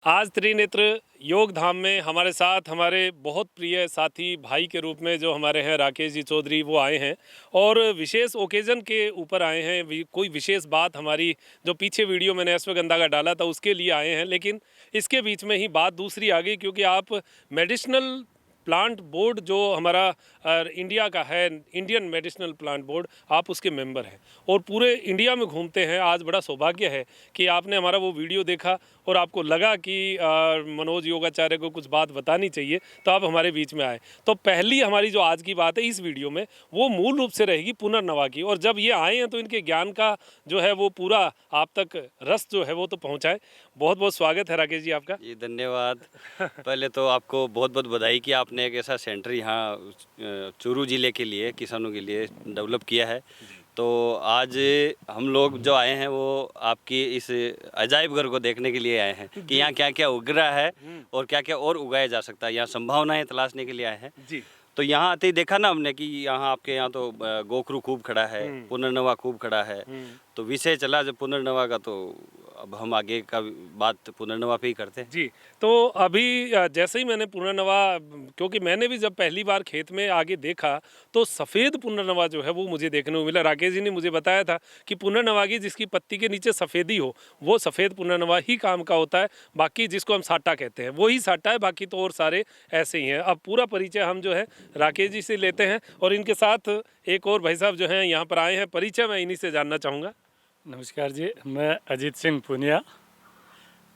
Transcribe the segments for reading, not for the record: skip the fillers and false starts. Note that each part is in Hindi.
आज त्रिनेत्र योग धाम में हमारे साथ हमारे बहुत प्रिय साथी भाई के रूप में जो हमारे हैं राकेश जी चौधरी, वो आए हैं और विशेष ओकेज़न के ऊपर आए हैं। कोई विशेष बात हमारी जो पीछे वीडियो मैंने अश्वगंधा का डाला था उसके लिए आए हैं, लेकिन इसके बीच में ही बात दूसरी आ गई, क्योंकि आप मेडिसिनल प्लांट बोर्ड जो हमारा इंडिया का है, इंडियन मेडिसिनल प्लांट बोर्ड, आप उसके मेंबर हैं और पूरे इंडिया में घूमते हैं। आज बड़ा सौभाग्य है कि आपने हमारा वो वीडियो देखा और आपको लगा कि मनोज योगाचार्य को कुछ बात बतानी चाहिए, तो आप हमारे बीच में आए। तो पहली हमारी जो आज की बात है इस वीडियो में, वो मूल रूप से रहेगी पुनर्नवा की, और जब ये आए हैं तो इनके ज्ञान का जो है वो पूरा आप तक रस जो है वो तो पहुँचाए। बहुत बहुत स्वागत है राकेश जी आपका। जी धन्यवाद। पहले तो आपको बहुत बहुत बधाई कि आपने एक ऐसा सेंटर यहाँ चूरू ज़िले के लिए, किसानों के लिए डेवलप किया है। तो आज हम लोग जो आए हैं वो आपकी इस अजायब घर को देखने के लिए आए हैं कि यहाँ क्या क्या उग रहा है और क्या क्या और उगाया जा सकता है। यहाँ संभावनाएं तलाशने के लिए आए हैं जी। तो यहाँ आते ही देखा ना हमने कि यहाँ आपके यहाँ तो गोखरू खूब खड़ा है, पुनर्नवा खूब खड़ा है। तो विषय चला जब पुनर्नवा का, तो अब हम आगे का बात पुनर्नवा पे ही करते हैं। जी, तो अभी जैसे ही मैंने पुनर्नवा, क्योंकि मैंने भी जब पहली बार खेत में आगे देखा तो सफ़ेद पुनर्नवा जो है वो मुझे देखने को मिला। राकेश जी ने मुझे बताया था कि पुनर्नवा की जिसकी पत्ती के नीचे सफ़ेदी हो वो सफ़ेद पुनर्नवा ही काम का होता है, बाकी जिसको हम साटा कहते हैं वो ही साटा है, बाकी तो और सारे ऐसे ही हैं। अब पूरा परिचय हम जो है राकेश जी से लेते हैं और इनके साथ एक और भाई साहब जो हैं यहाँ पर आए हैं, परिचय मैं इन्हीं से जानना चाहूँगा। नमस्कार जी, मैं अजीत सिंह पुनिया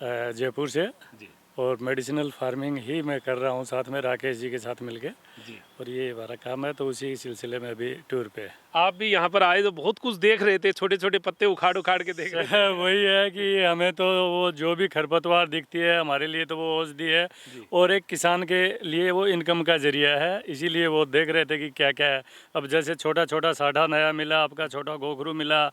जयपुर से जी और मेडिसिनल फार्मिंग ही मैं कर रहा हूँ साथ में राकेश जी के साथ मिलके। जी, और ये हमारा काम है, तो उसी सिलसिले में अभी टूर पे है। आप भी यहाँ पर आए तो बहुत कुछ देख रहे थे, छोटे छोटे पत्ते उखाड़ उखाड़ के देख रहे थे। वही है कि हमें तो वो जो भी खरपतवार दिखती है हमारे लिए तो वो औषधि है और एक किसान के लिए वो इनकम का जरिया है, इसीलिए वो देख रहे थे कि क्या क्या है। अब जैसे छोटा छोटा साढ़ा नया मिला, आपका छोटा गोखरू मिला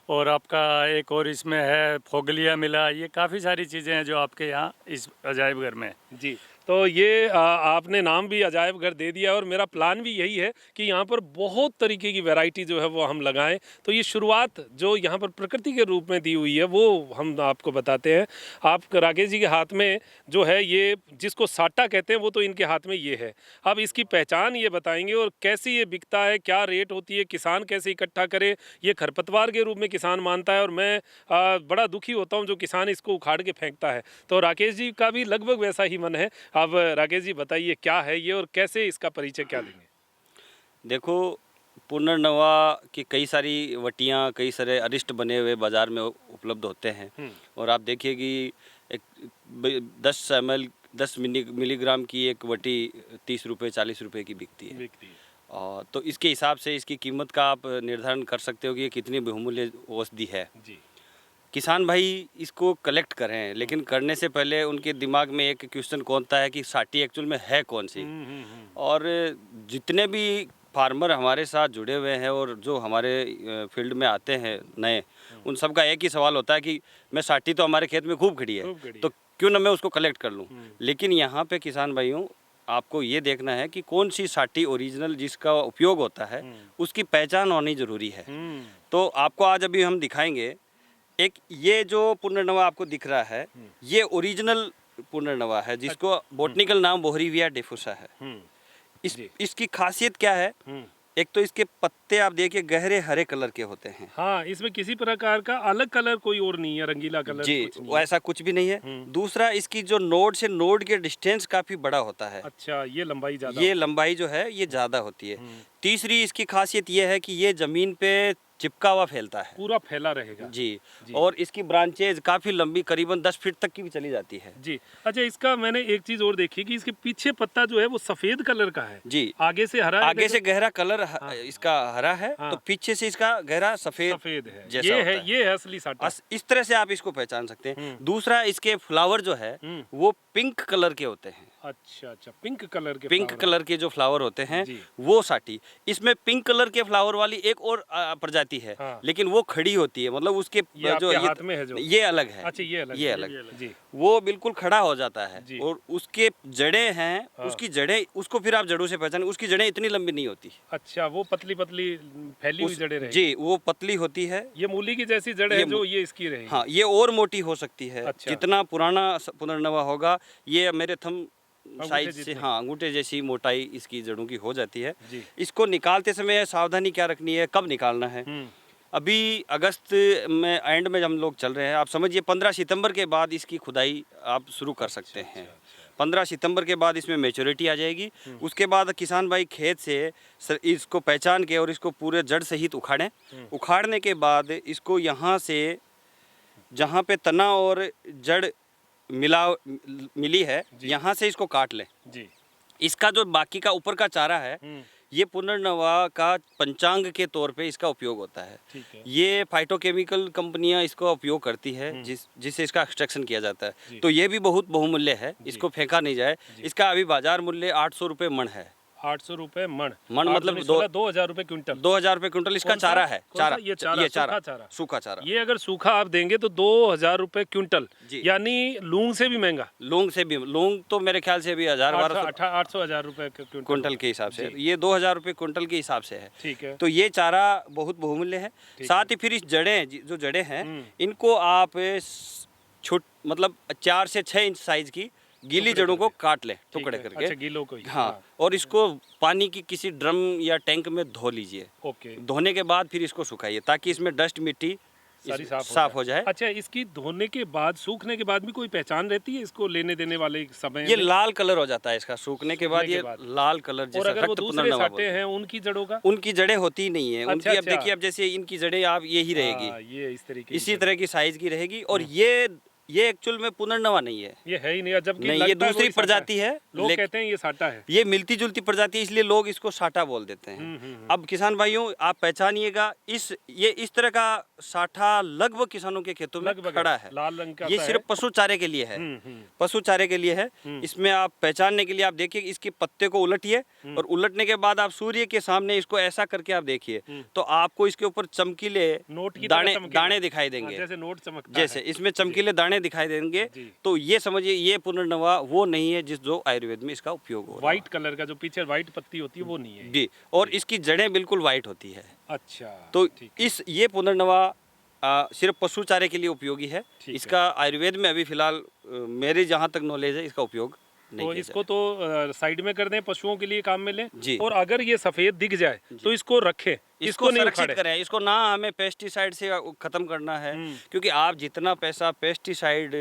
और आपका एक और इसमें है फोगलिया मिला। ये काफ़ी सारी चीज़ें हैं जो आपके यहाँ इस अजायब घर में है। जी, तो ये आपने नाम भी अजायब घर दे दिया और मेरा प्लान भी यही है कि यहाँ पर बहुत तरीके की वैरायटी जो है वो हम लगाएं। तो ये शुरुआत जो यहाँ पर प्रकृति के रूप में दी हुई है वो हम आपको बताते हैं। आप राकेश जी के हाथ में जो है ये जिसको साटा कहते हैं वो तो इनके हाथ में ये है। अब इसकी पहचान ये बताएंगे और कैसे ये बिकता है, क्या रेट होती है, किसान कैसे इकट्ठा करे। ये खरपतवार के रूप में किसान मानता है और मैं बड़ा दुखी होता हूँ जो किसान इसको उखाड़ के फेंकता है। तो राकेश जी का भी लगभग वैसा ही मन है। अब राकेश जी बताइए क्या है ये और कैसे इसका परिचय क्या देंगे। देखो, पुनर्नवा की कई सारी वटियाँ, कई सारे अरिष्ट बने हुए बाज़ार में उपलब्ध होते हैं। और आप देखिए कि एक 10 मिलीग्राम की एक वटी 30 रुपये 40 रुपये की बिकती है। तो इसके हिसाब से इसकी कीमत का आप निर्धारण कर सकते हो कि ये कितनी बहुमूल्य औषधि है। जी, किसान भाई इसको कलेक्ट करें, लेकिन करने से पहले उनके दिमाग में एक क्वेश्चन कौनता है कि साटी एक्चुअल में है कौन सी। और जितने भी फार्मर हमारे साथ जुड़े हुए हैं और जो हमारे फील्ड में आते हैं नए, उन सब का एक ही सवाल होता है कि मैं साटी तो हमारे खेत में खूब खड़ी है, तो क्यों ना मैं उसको कलेक्ट कर लूँ। लेकिन यहाँ पे किसान भाइयों, आपको ये देखना है कि कौन सी साटी ओरिजिनल जिसका उपयोग होता है उसकी पहचान होनी ज़रूरी है। तो आपको आज अभी हम दिखाएंगे एक, ये जो पुनर्नवा आपको दिख रहा है ये ओरिजिनल पुनर्नवा है, जिसको बॉटनिकल नाम बोहरीविया डिफुसा है। इसकी खासियत क्या है? एक तो इसके पत्ते आप देखिए गहरे हरे कलर के होते हैं। हाँ, इसमें किसी प्रकार का अलग कलर कोई और नहीं है, रंगीला कलर जी, कुछ नहीं वो ऐसा कुछ भी नहीं है। दूसरा, इसकी जो नोड से नोड के डिस्टेंस काफी बड़ा होता है। अच्छा, ये लंबाई ज्यादा, ये लंबाई जो है ये ज्यादा होती है। तीसरी इसकी खासियत ये है कि ये जमीन पे चिपका हुआ फैलता है, पूरा फैला रहेगा। जी। और इसकी ब्रांचेज काफी लंबी, करीबन 10 फीट तक की भी चली जाती है। जी, अच्छा, इसका मैंने एक चीज और देखी कि इसके पीछे पत्ता जो है वो सफेद कलर का है। जी, आगे से हरा है, आगे से गहरा कलर इसका हरा है, हाँ। तो पीछे से इसका गहरा सफेद है। जैसा ये होता है, ये है असली साटा। इस तरह से आप इसको पहचान सकते हैं। दूसरा, इसके फ्लावर जो है वो पिंक कलर के होते हैं। अच्छा अच्छा, पिंक कलर के जो फ्लावर होते हैं वो साटी। इसमें पिंक कलर के फ्लावर वाली एक और प्रजाति जाती है, हाँ। लेकिन वो खड़ी होती है, मतलब उसके ये आपके हाथ में है जो? ये अलग है। अच्छा, ये अलग ये है। अलग जी। वो बिल्कुल खड़ा हो जाता है जी। और उसके जड़ें हैं, हाँ। उसकी जड़ें, उसको फिर आप जड़ों से पहचानें, उसकी जड़ें इतनी लंबी नहीं होती। अच्छा, वो पतली पतली फैली हुई जड़ें रहेंगी। जी, वो पतली होती है। ये मूली की जैसी जड़ है ये जो ये इसकी रहेगी। हाँ, ये और मोटी हो सकती है। अच्छा। जितना पुराना पुनर्नवा होगा, ये मेरे थंब अंगूठे साइज से, जितनी। हाँ, अंगूठे जैसी मोटाई इसकी जड़ों की हो जाती है। जी। इसको निकालते समय सावधानी क्या रखनी है, कब निकालना है। अभी अगस्त में एंड में हम लोग चल रहे हैं, आप समझिए 15 सितंबर के बाद इसकी खुदाई आप शुरू कर सकते हैं। 15 सितंबर के बाद इसमें मैच्योरिटी आ जाएगी। उसके बाद किसान भाई खेत से इसको पहचान के और इसको पूरे जड़ सहित उखाड़ें। उखाड़ने के बाद इसको यहाँ से, जहाँ पे तना और जड़ मिली है, यहाँ से इसको काट लें। जी। इसका जो बाकी का ऊपर का चारा है, ये पुनर्नवा का पंचांग के तौर पे इसका उपयोग होता है। ठीक है। ये फाइटोकेमिकल कंपनियां इसको उपयोग करती है, जिससे इसका एक्सट्रैक्शन किया जाता है। जी। तो ये भी बहुत बहुमूल्य है, इसको फेंका नहीं जाए। इसका अभी बाजार मूल्य 800 रुपये मण है। 800 रुपए मण। मण मतलब 2000 रुपए क्विंटल। 2000 रुपये क्विंटल इसका कौन सा? चारा है। कौन सा? चारा, ये चारा, सूखा चारा। सूखा चारा। ये अगर सूखा आप देंगे तो 2000 रुपए क्विंटल, जी। यानी लूंग से भी महंगा। लौंग से भी, लौंग तो मेरे ख्याल से भी 800 रुपए क्विंटल के हिसाब से, ये 2000 रुपये क्विंटल के हिसाब से है। ठीक है। तो ये चारा बहुत बहुमूल्य है। साथ ही फिर इस जो जड़ें हैं, इनको आप मतलब 4 से 6 इंच साइज की गीली जड़ों को काट लें, टुकड़े करके। अच्छा, गीलों को ही। हाँ, और इसको पानी की किसी ड्रम या टैंक में धो लीजिए। ओके। धोने के बाद फिर इसको सुखाइए, ताकि इसमें डस्ट मिट्टी सारी साफ हो जाए। अच्छा, इसकी धोने के बाद, सूखने के बाद भी कोई पहचान रहती है इसको लेने देने वाले समय ये में? लाल कलर हो जाता है इसका, सूखने के बाद ये लाल कलर और जैसा अगर वो रक्त दूसरे पुनर्नवा साटे हैं उनकी जड़ों का? उनकी जड़ें होती ही नहीं है। अच्छा, उनकी अब अच्छा। देखिए, अब जैसे इनकी जड़ें आप यही रहेगी, ये इस तरीके इसी तरह की साइज की रहेगी। और ये एक्चुअल में पुनर्नवा नहीं है, ये है ही नहीं, जबकि नहीं, ये लगता है दूसरी वही साटा प्रजाति है। लोग कहते हैं ये साटा है। ये मिलती जुलती प्रजाति है, इसलिए लोग इसको साटा बोल देते हैं। अब किसान भाइयों, आप पहचानिएगा, ये इस तरह का साठा लगभग किसानों के खेतों में खड़ा है। लाल रंग का ये सा सिर्फ पशु चारे के लिए है। पशु चारे के लिए है। इसमें आप पहचानने के लिए आप देखिए, इसके पत्ते को उलटिए और उलटने के बाद आप सूर्य के सामने इसको ऐसा करके आप देखिए, तो आपको इसके ऊपर चमकीले नोट की तरह चमकीले। दाने दिखाई देंगे। जैसे नोट चमकता जैसे है। इसमें चमकीले दाने दिखाई देंगे। तो ये समझिए, ये पुनर्नवा वो नहीं है जो आयुर्वेद में इसका उपयोग हो रहा है। व्हाइट कलर का जो पीछे व्हाइट पत्ती होती है वो नहीं है। जी, और इसकी जड़ें बिल्कुल व्हाइट होती है। अच्छा, तो ये पुनर्नवा सिर्फ पशु चारे के लिए उपयोगी है। इसका आयुर्वेद में अभी फिलहाल मेरी जहाँ तक नॉलेज है, इसका उपयोग नहीं तो किया इसको तो साइड में कर दें, पशुओं के लिए काम में लें। जी। और अगर ये सफेद दिख जाए तो इसको रखें, इसको नहीं संरक्षित उखाड़े। करें। इसको ना हमें पेस्टिसाइड से ख़त्म करना है, क्योंकि आप जितना पैसा पेस्टिसाइड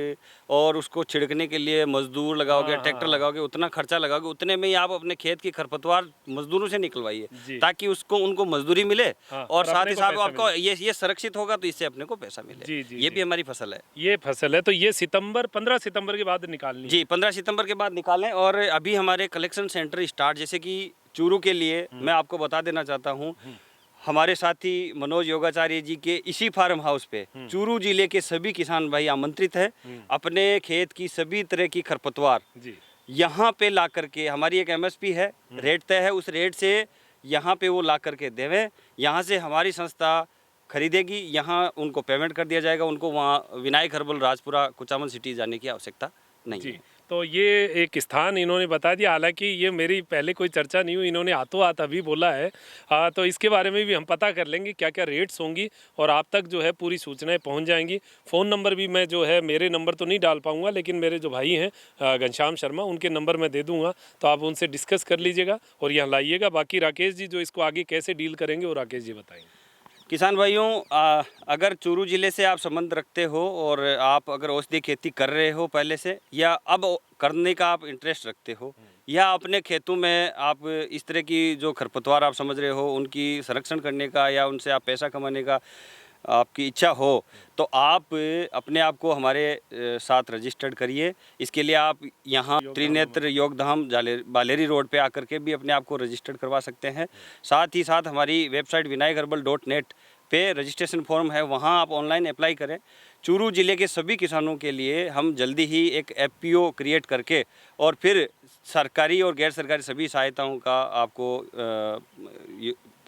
और उसको छिड़कने के लिए मजदूर लगाओगे, ट्रैक्टर लगाओगे, उतना खर्चा लगाओगे, उतने में ही आप अपने खेत की खरपतवार मजदूरों से निकलवाइए, ताकि उनको मजदूरी मिले। और साथ ही साथ आपको ये सुरक्षित होगा, तो इससे अपने को पैसा मिले। ये भी हमारी फसल है। ये फसल है, तो ये 15 सितंबर के बाद निकालनी है। जी, 15 सितंबर के बाद निकालें। और अभी हमारे कलेक्शन सेंटर स्टार्ट, जैसे कि चूरू के लिए मैं आपको बता देना चाहता हूँ, हमारे साथी मनोज योगाचार्य जी के इसी फार्म हाउस पे चूरू जिले के सभी किसान भाई आमंत्रित है। अपने खेत की सभी तरह की खरपतवार यहाँ पे ला करके, हमारी एक MSP है, रेट तय है, उस रेट से यहाँ पे वो ला करके देवें। यहाँ से हमारी संस्था खरीदेगी, यहाँ उनको पेमेंट कर दिया जाएगा। उनको वहाँ विनायक हर्बल राजपुरा कुचामन सिटी जाने की आवश्यकता नहीं है। तो ये एक स्थान इन्होंने बता दिया, हालांकि ये मेरी पहले कोई चर्चा नहीं हुई, इन्होंने हाथों हाथ अभी बोला है। तो इसके बारे में भी हम पता कर लेंगे क्या क्या रेट्स होंगी, और आप तक जो है पूरी सूचनाएं पहुंच जाएंगी। फ़ोन नंबर भी मैं जो है, मेरे नंबर तो नहीं डाल पाऊंगा, लेकिन मेरे जो भाई हैं घनश्याम शर्मा, उनके नंबर मैं दे दूँगा, तो आप उनसे डिस्कस कर लीजिएगा और यहाँ लाइएगा। बाकी राकेश जी जो इसको आगे कैसे डील करेंगे वो राकेश जी बताएंगे। किसान भाइयों, अगर चूरू ज़िले से आप संबंध रखते हो और आप अगर औषधि खेती कर रहे हो पहले से, या अब करने का आप इंटरेस्ट रखते हो, या अपने खेतों में आप इस तरह की जो खरपतवार आप समझ रहे हो उनकी संरक्षण करने का, या उनसे आप पैसा कमाने का आपकी इच्छा हो, तो आप अपने आप को हमारे साथ रजिस्टर्ड करिए। इसके लिए आप यहाँ त्रिनेत्र योगधाम बालेरी रोड पे आकर के भी अपने आप को रजिस्टर्ड करवा सकते हैं। साथ ही साथ हमारी वेबसाइट vinayakherbal.net पे रजिस्ट्रेशन फॉर्म है, वहाँ आप ऑनलाइन अप्लाई करें। चूरू ज़िले के सभी किसानों के लिए हम जल्दी ही एक FPO क्रिएट करके, और फिर सरकारी और गैर सरकारी सभी सहायताओं का आपको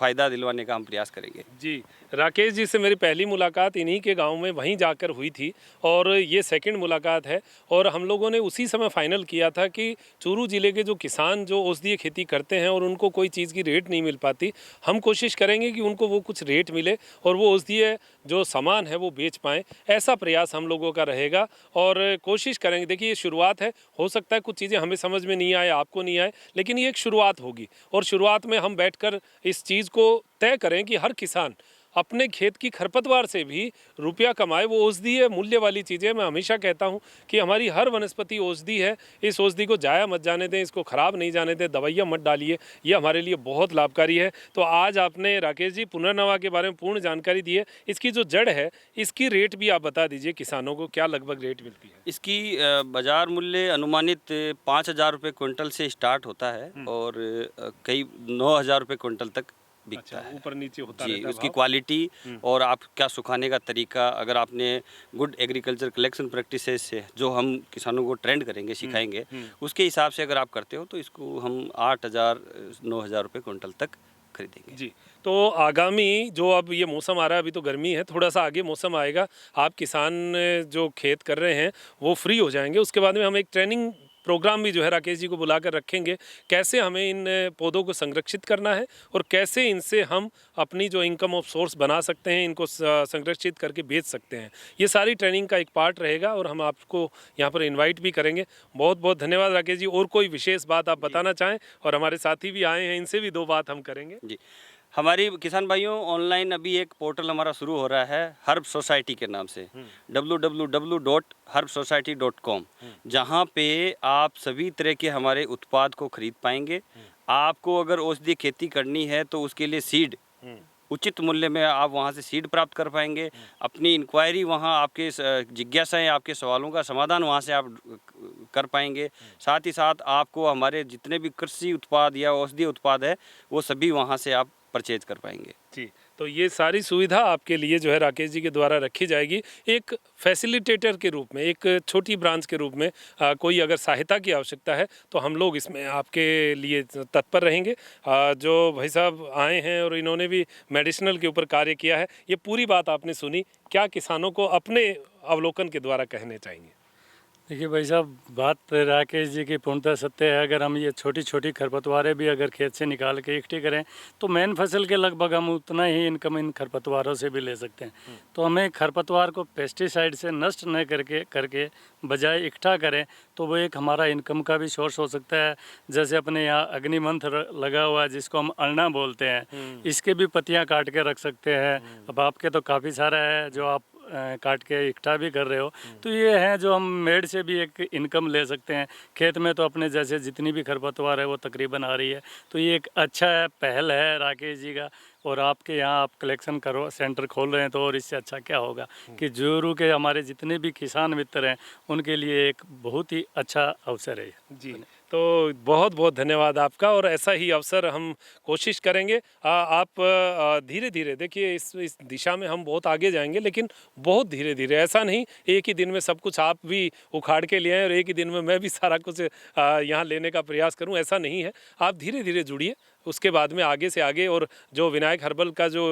फ़ायदा दिलवाने का हम प्रयास करेंगे। जी, राकेश जी से मेरी पहली मुलाकात इन्हीं के गांव में वहीं जाकर हुई थी और ये सेकंड मुलाकात है और हम लोगों ने उसी समय फाइनल किया था कि चूरू ज़िले के जो किसान जो औषधीय खेती करते हैं और उनको कोई चीज़ की रेट नहीं मिल पाती, हम कोशिश करेंगे कि उनको वो कुछ रेट मिले और वो औषधीय जो सामान है वो बेच पाएँ। ऐसा प्रयास हम लोगों का रहेगा और कोशिश करेंगे। देखिए ये शुरुआत है, हो सकता है कुछ चीज़ें हमें समझ में नहीं आए, आपको नहीं आए, लेकिन ये एक शुरुआत होगी और शुरुआत में हम बैठकर इस चीज़ को तय करें कि हर किसान अपने खेत की खरपतवार से भी रुपया कमाए। वो औषधीय मूल्य वाली चीज़ें, मैं हमेशा कहता हूँ कि हमारी हर वनस्पति औषधि है, इस औषधि को जाया मत जाने दें, इसको ख़राब नहीं जाने दें, दवाइयाँ मत डालिए, ये हमारे लिए बहुत लाभकारी है। तो आज आपने राकेश जी पुनर्नवा के बारे में पूर्ण जानकारी दी है। इसकी जो जड़ है, इसकी रेट भी आप बता दीजिए किसानों को, क्या लगभग रेट मिलती है? इसकी बाज़ार मूल्य अनुमानित 5,000 रुपये क्विंटल से स्टार्ट होता है और कई 9,000 रुपये क्विंटल तक बिकता है। ऊपर नीचे होता जी, रहता है उसकी भाव। क्वालिटी और आप क्या सुखाने का तरीका, अगर आपने गुड एग्रीकल्चर कलेक्शन प्रैक्टिसेस से जो हम किसानों को ट्रेंड करेंगे, सिखाएंगे, उसके हिसाब से अगर आप करते हो तो इसको हम 8,000 9,000 रुपये क्विंटल तक खरीदेंगे। जी, तो आगामी जो अब ये मौसम आ रहा है, अभी तो गर्मी है, थोड़ा सा आगे मौसम आएगा, आप किसान जो खेत कर रहे हैं वो फ्री हो जाएंगे। उसके बाद में हम एक ट्रेनिंग प्रोग्राम भी जो है राकेश जी को बुलाकर रखेंगे, कैसे हमें इन पौधों को संरक्षित करना है और कैसे इनसे हम अपनी जो इनकम ऑफ सोर्स बना सकते हैं, इनको संरक्षित करके बेच सकते हैं। ये सारी ट्रेनिंग का एक पार्ट रहेगा और हम आपको यहाँ पर इन्वाइट भी करेंगे। बहुत बहुत धन्यवाद राकेश जी। और कोई विशेष बात आप बताना चाहें? और हमारे साथी भी आए हैं, इनसे भी 2 बात हम करेंगे। जी, हमारी किसान भाइयों ऑनलाइन अभी एक पोर्टल हमारा शुरू हो रहा है हर्ब सोसाइटी के नाम से, www.herbsociety.com, जहाँ पे आप सभी तरह के हमारे उत्पाद को खरीद पाएंगे। आपको अगर औषधीय खेती करनी है तो उसके लिए सीड उचित मूल्य में आप वहाँ से सीड प्राप्त कर पाएंगे। अपनी इंक्वायरी वहाँ, आपके जिज्ञासाएं, आपके सवालों का समाधान वहाँ से आप कर पाएंगे। साथ ही साथ आपको हमारे जितने भी कृषि उत्पाद या औषधीय उत्पाद है वो सभी वहाँ से आप परचेज कर पाएंगे। जी, तो ये सारी सुविधा आपके लिए जो है राकेश जी के द्वारा रखी जाएगी। एक फैसिलिटेटर के रूप में, एक छोटी ब्रांच के रूप में कोई अगर सहायता की आवश्यकता है तो हम लोग इसमें आपके लिए तत्पर रहेंगे। जो भाई साहब आए हैं और इन्होंने भी मेडिसिनल के ऊपर कार्य किया है, ये पूरी बात आपने सुनी। क्या किसानों को अपने अवलोकन के द्वारा कहने चाहेंगे? देखिए भाई साहब, बात राकेश जी की पूर्णतः सत्य है। अगर हम ये छोटी छोटी खरपतवारें भी अगर खेत से निकाल के इकट्ठी करें तो मेन फसल के लगभग हम उतना ही इनकम इन खरपतवारों से भी ले सकते हैं। तो हमें खरपतवार को पेस्टिसाइड से नष्ट न करके बजाय इकट्ठा करें तो वो एक हमारा इनकम का भी सोर्स हो सकता है। जैसे अपने यहाँ अग्निमंत्र लगा हुआ है जिसको हम अरना बोलते हैं, इसके भी पत्तियाँ काट के रख सकते हैं। अब आपके तो काफ़ी सारा है जो आप काट के इकट्ठा भी कर रहे हो, तो ये हैं जो हम मेड से भी एक इनकम ले सकते हैं। खेत में तो अपने जैसे जितनी भी खरपतवार है वो तकरीबन आ रही है, तो ये एक अच्छा पहल है राकेश जी का। और आपके यहाँ आप कलेक्शन करो सेंटर खोल रहे हैं तो और इससे अच्छा क्या होगा कि जोरू के हमारे जितने भी किसान मित्र हैं उनके लिए एक बहुत ही अच्छा अवसर है। जी, तो बहुत बहुत धन्यवाद आपका और ऐसा ही अवसर हम कोशिश करेंगे। आप धीरे धीरे देखिए इस दिशा में हम बहुत आगे जाएंगे, लेकिन बहुत धीरे धीरे, ऐसा नहीं एक ही दिन में सब कुछ आप भी उखाड़ के ले आएँ और एक ही दिन में मैं भी सारा कुछ यहाँ लेने का प्रयास करूँ, ऐसा नहीं है। आप धीरे धीरे जुड़िए, उसके बाद में आगे से आगे। और जो विनायक हर्बल का जो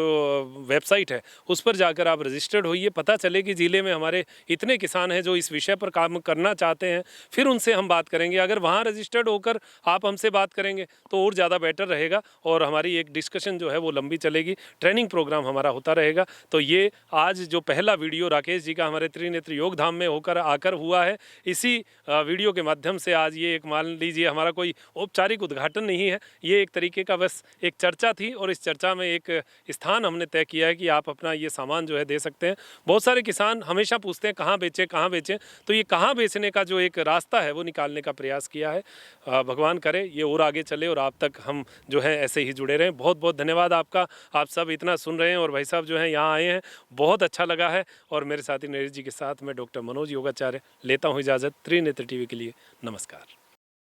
वेबसाइट है उस पर जाकर आप रजिस्टर्ड होइए, पता चले कि ज़िले में हमारे इतने किसान हैं जो इस विषय पर काम करना चाहते हैं, फिर उनसे हम बात करेंगे। अगर वहाँ रजिस्टर्ड होकर आप हमसे बात करेंगे तो और ज़्यादा बेटर रहेगा और हमारी एक डिस्कशन जो है वो लंबी चलेगी। ट्रेनिंग प्रोग्राम हमारा होता रहेगा। तो ये आज जो पहला वीडियो राकेश जी का हमारे त्रिनेत्र योग धाम में होकर आकर हुआ है, इसी वीडियो के माध्यम से आज ये एक, मान लीजिए, हमारा कोई औपचारिक उद्घाटन नहीं है, ये एक तरीके का बस एक चर्चा थी और इस चर्चा में एक स्थान हमने तय किया है कि आप अपना ये सामान जो है दे सकते हैं। बहुत सारे किसान हमेशा पूछते हैं कहाँ बेचें, तो ये कहाँ बेचने का जो एक रास्ता है वो निकालने का प्रयास किया है। भगवान करे ये और आगे चले और आप तक हम जो है ऐसे ही जुड़े रहें। बहुत बहुत धन्यवाद आपका, आप सब इतना सुन रहे हैं और भाई साहब जो है यहाँ आए हैं, बहुत अच्छा लगा है। और मेरे साथी नरेश जी के साथ मैं डॉक्टर मनोज योगाचार्य लेता हूँ इजाज़त। त्रिनेत्र टीवी के लिए नमस्कार।